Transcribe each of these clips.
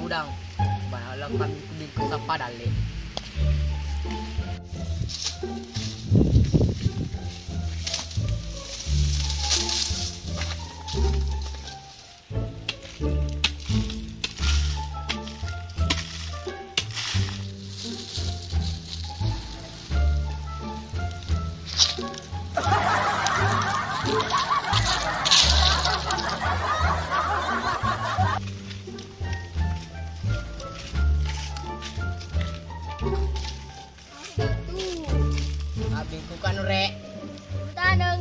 udang. Bala kami kubil sa padali. Abing ko kanu re. Tanang.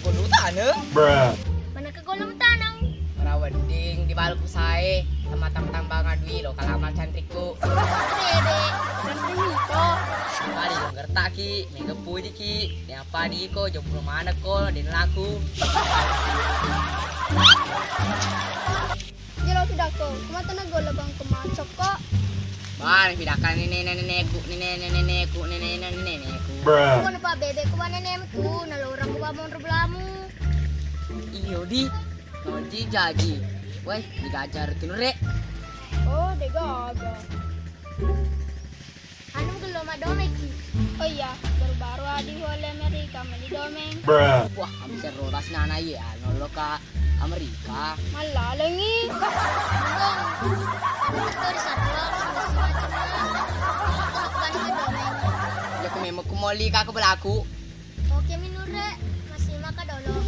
Kudu taneng. Bruh. Mana kagolong tanang. Marawanding di balok sae sama tambangan dwi lo kalaman cantik ku. Bebe. Dan benito. Kali yang gerta ki, mega puji ki, ni apa di ko, jomblo mana ko, di laku. Jelo tidak ko. Kumata na gola bang kumacok ko. Bang, pidakan nenekku. Bruh. Kuno pa bebe ko nenem tu nalorang ko ba mo roblamu. Iyo di, nonji jaji. Weh, digajar tinure. Oh, degaga. Anu gelo madomeng ki. Oh iya, baru-baru adi wale Amerika mali domeng. Bruh. Wah, amser rotas nana ya, nolo ka Amerika. Malalangi. Bang. Ito di sarla macam madomeng. Ya ku memang kumoli ka ke belaku. Oke minure, masih maka dolo.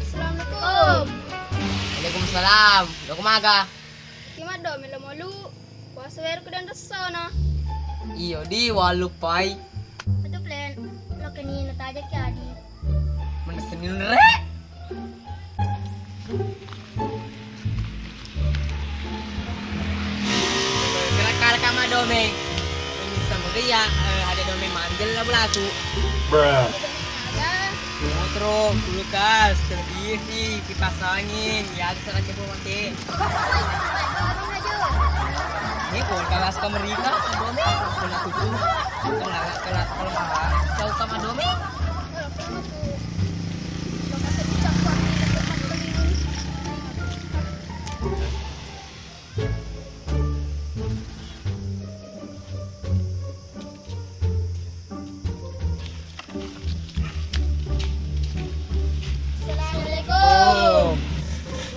Assalamualaikum. Waalaikumsalam. Udah kumaga. Kima do melo molu. Puasa wer ko dan resona. Iyo di waluk pai. Ito plan. Lo kanina tajak ya adi. Menesenin re. Kira-kira kama domeng. Ini sama dia ada domeng manggil lah belaku. Bruh. Ada. Motor, kulkas, televisi, kipas angin, ya bisa aja bawa mati. Baru aja. Ini kulkas ke Amerika, domeng, kalau tutup, kalau mahal, jauh sama domeng. Assalamualaikum.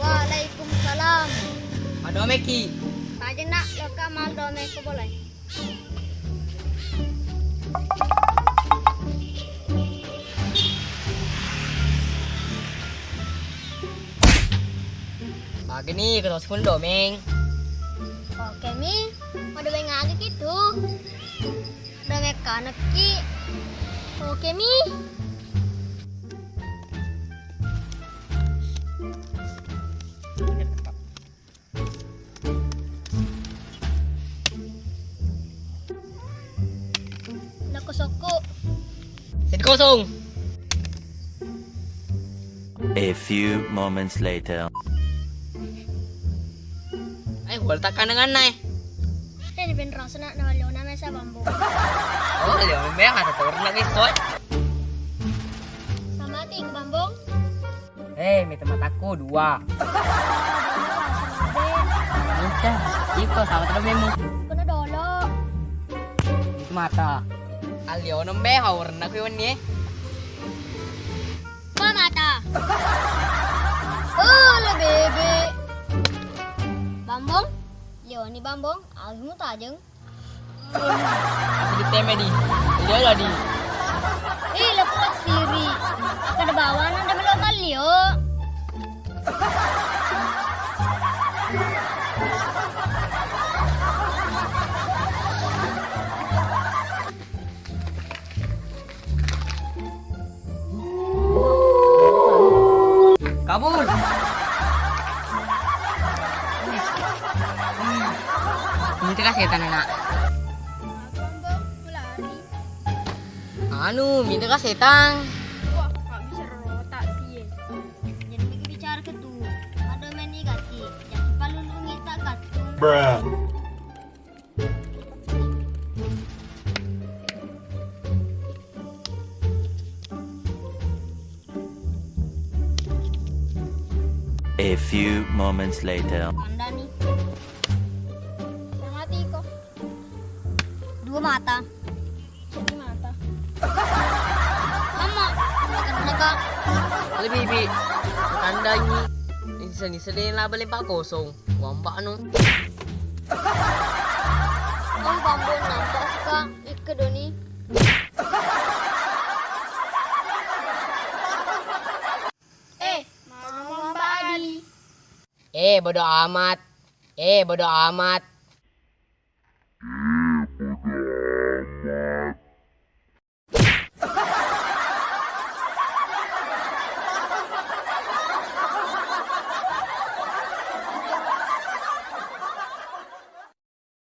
Waalaikumsalam. Domeng ki, Taja nak lo ka mal dome ko boleh. bagi nih ketos pun domeng. Oke mi, mau dome ngagi gitu. Dome kanak ki. Oke mi. Soko. Jadi kosong. A few moments later. Wal takkan dengan nai. Ini ben rasa nak nawalo na mesa bambu. Oh, lihat memang ada telur lagi soy. Sama ting bambong. Minta mataku 2. Udah, iko sama telur memang. Kuna dolo. Itu mata. Alio nombe warna ko yun eh. Mata. Oh, la bebe. Bambong? Leoni bambong, agi mo tajeng. Jadi teme di. Dia lah di. Lepas siri. Kada bawa nang dami lo talio. Kabul. Ini tuh setan anak. Bambong, lari. Anu, minta ka setan. Wah, gak bisa A few moments later. Tanda nih. Mati ko. 2 mata. Jadi mata. Mama, naga. Alam, bibi. Tanda ni. Isa-isa din yung laban pa kosong. Wamba ano. Ang bambu nampak ka ikedoni. Mama Adi. Bodo amat. Bodo amat. Bodo amat.